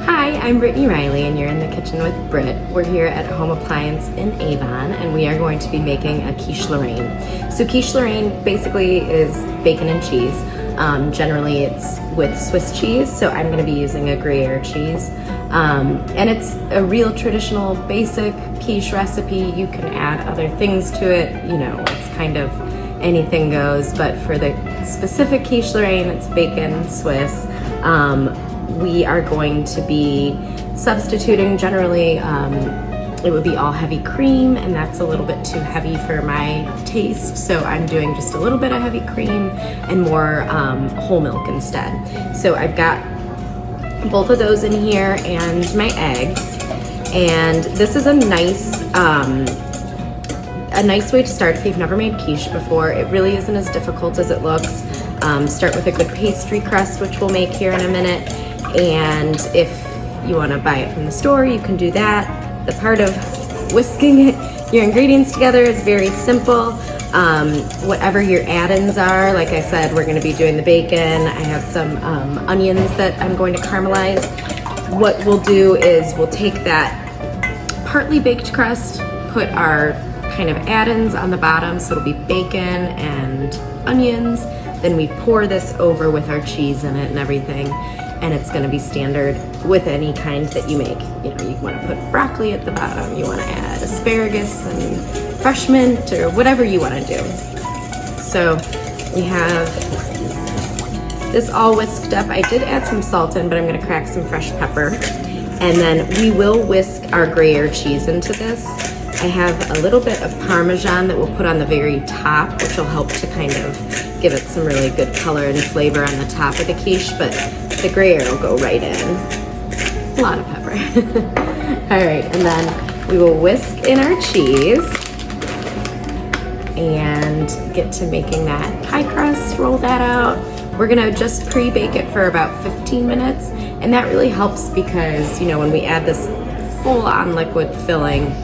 Hi, I'm Brittany Riley and you're in the kitchen with Britt. We're here at Home Appliance in Avon and we are going to be making a quiche Lorraine. So quiche Lorraine basically is bacon and cheese. Generally it's with Swiss cheese, so I'm going to be using a Gruyere cheese. And it's a real traditional basic quiche recipe. You can add other things to it, you know, it's kind of anything goes, but for the specific quiche Lorraine, it's bacon Swiss. We are going to be substituting generally, it would be all heavy cream, and that's a little bit too heavy for my taste, so I'm doing just a little bit of heavy cream and more whole milk instead. So I've got both of those in here and my eggs, and this is a nice way to start if you've never made quiche before. It really isn't as difficult as it looks. Start with a good pastry crust, which we'll make here in a minute. And if you want to buy it from the store, you can do that. The part of whisking your ingredients together is very simple. Whatever your add-ins are, like I said, we're going to be doing the bacon. I have some onions that I'm going to caramelize. What we'll do is we'll take that partly baked crust, put our kind of add-ins on the bottom, so it'll be bacon and onions. Then we pour this over with our cheese in it and everything. And it's gonna be standard with any kind that you make. You know, you wanna put broccoli at the bottom, you wanna add asparagus and fresh mint or whatever you wanna do. So we have this all whisked up. I did add some salt in, but I'm gonna crack some fresh pepper. And then we will whisk our Gruyere cheese into this. I have a little bit of Parmesan that we'll put on the very top, which will help to kind of give it some really good color and flavor on the top of the quiche, but the Gruyere will go right in. A lot of pepper. All right, and then we will whisk in our cheese and get to making that pie crust, roll that out. We're gonna just pre-bake it for about 15 minutes, and that really helps because, you know, when we add this full-on liquid filling,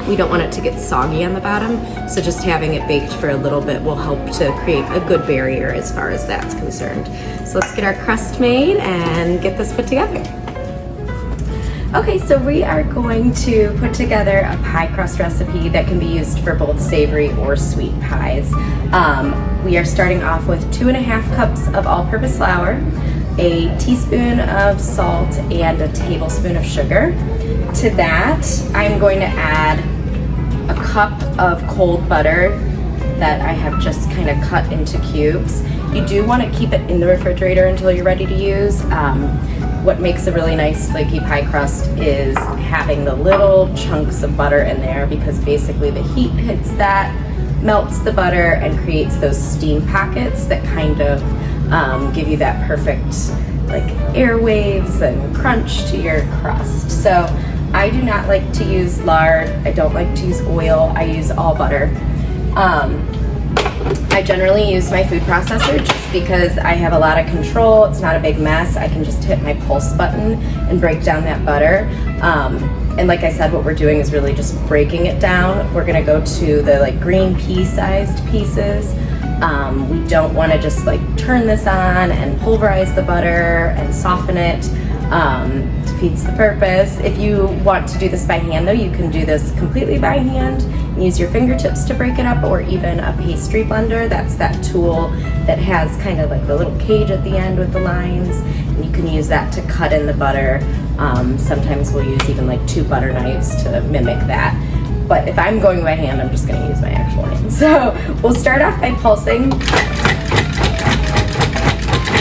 we don't want it to get soggy on the bottom, so just having it baked for a little bit will help to create a good barrier as far as that's concerned. So let's get our crust made and get this put together. Okay, so we are going to put together a pie crust recipe that can be used for both savory or sweet pies. We are starting off with 2.5 cups of all-purpose flour, a teaspoon of salt, and a tablespoon of sugar. To that, I'm going to add a cup of cold butter that I have just kind of cut into cubes. You do want to keep it in the refrigerator until you're ready to use. What makes a really nice flaky pie crust is having the little chunks of butter in there, because basically the heat hits that, melts the butter, and creates those steam pockets that kind of give you that perfect like airwaves and crunch to your crust. So I do not like to use lard. I don't like to use oil. I use all butter. I generally use my food processor just because I have a lot of control. It's not a big mess. I can just hit my pulse button and break down that butter. And like I said, what we're doing is really just breaking it down. We're gonna go to the like green pea-sized pieces. We don't want to just like turn this on and pulverize the butter and soften it. Defeats the purpose. If you want to do this by hand though, you can do this completely by hand and use your fingertips to break it up, or even a pastry blender. That's that tool that has kind of like the little cage at the end with the lines, and you can use that to cut in the butter. Sometimes we'll use even like 2 butter knives to mimic that. But if I'm going by hand, I'm just gonna use my actual hand. So we'll start off by pulsing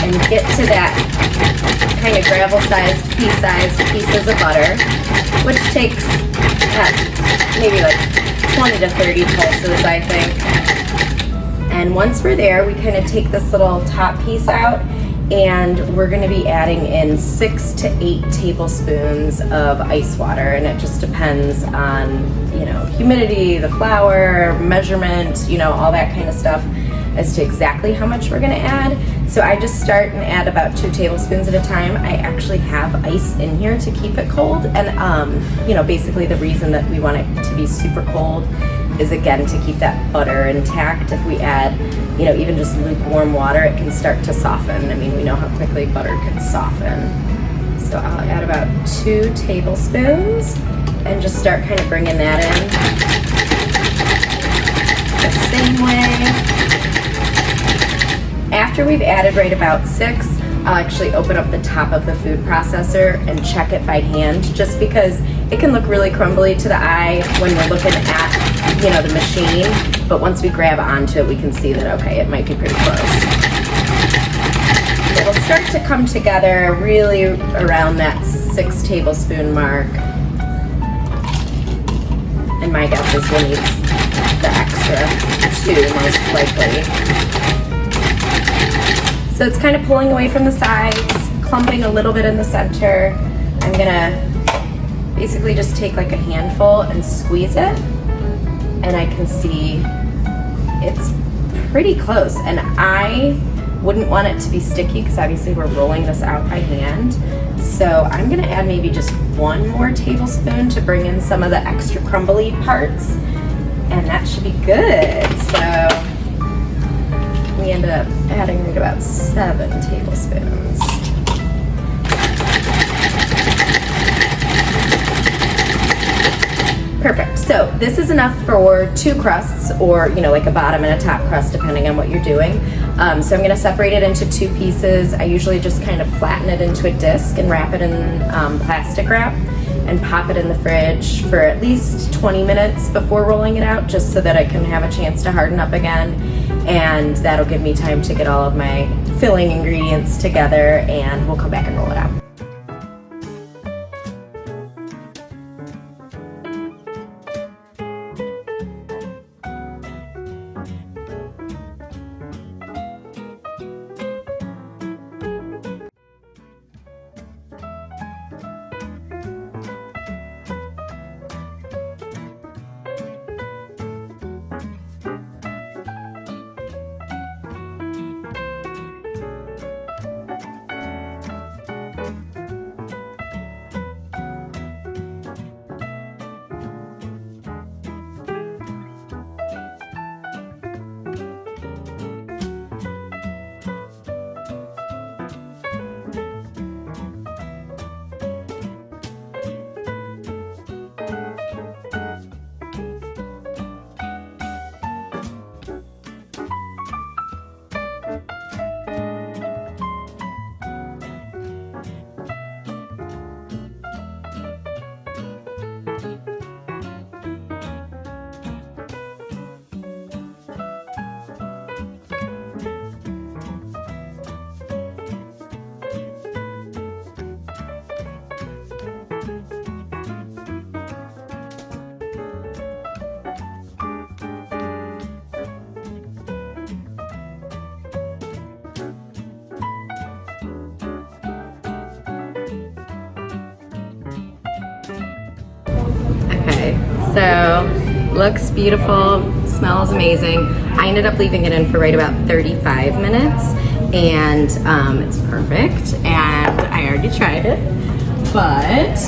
and get to that kind of gravel-sized, pea-sized pieces of butter, which takes maybe like 20 to 30 pulses, I think. And once we're there, we kind of take this little top piece out, and we're gonna be adding in 6 to 8 tablespoons of ice water, and it just depends on, you know, humidity, the flour, measurement, you know, all that kind of stuff as to exactly how much we're gonna add. So I just start and add about 2 tablespoons at a time. I actually have ice in here to keep it cold, and you know, basically the reason that we want it to be super cold is again to keep that butter intact. If we add, you know, even just lukewarm water, it can start to soften. I mean, we know how quickly butter can soften. So I'll add about 2 tablespoons and just start kind of bringing that in the same way. After we've added right about 6, I'll actually open up the top of the food processor and check it by hand, just because it can look really crumbly to the eye when we're looking at, you know, the machine, but once we grab onto it, we can see that, okay, it might be pretty close. It'll start to come together really around that 6 tablespoon mark. And my guess is we'll need the extra 2 most likely. So it's kind of pulling away from the sides, clumping a little bit in the center. I'm gonna basically just take like a handful and squeeze it, and I can see it's pretty close. And I wouldn't want it to be sticky because obviously we're rolling this out by hand. So I'm gonna add maybe just 1 more tablespoon to bring in some of the extra crumbly parts, and that should be good. So we ended up adding right about 7 tablespoons. Perfect. So this is enough for 2 crusts, or you know, like a bottom and a top crust depending on what you're doing. So I'm going to separate it into 2 pieces. I usually just kind of flatten it into a disc and wrap it in plastic wrap and pop it in the fridge for at least 20 minutes before rolling it out, just so that it can have a chance to harden up again. And that'll give me time to get all of my filling ingredients together, and we'll come back and roll it out. So, looks beautiful, smells amazing. I ended up leaving it in for right about 35 minutes, and it's perfect, and I already tried it, but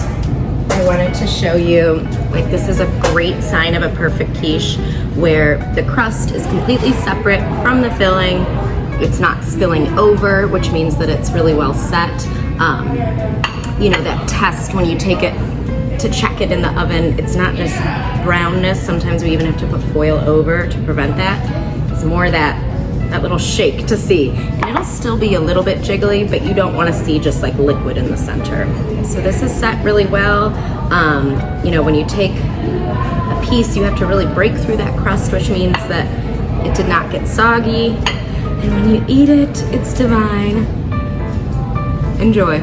I wanted to show you, like, this is a great sign of a perfect quiche, where the crust is completely separate from the filling. It's not spilling over, which means that it's really well set. You know, that test when you take it to check it in the oven, it's not just brownness. Sometimes we even have to put foil over to prevent that. It's more that little shake to see. And it'll still be a little bit jiggly, but you don't want to see just like liquid in the center. So this is set really well. You know, when you take a piece, you have to really break through that crust, which means that it did not get soggy. And when you eat it, it's divine. Enjoy.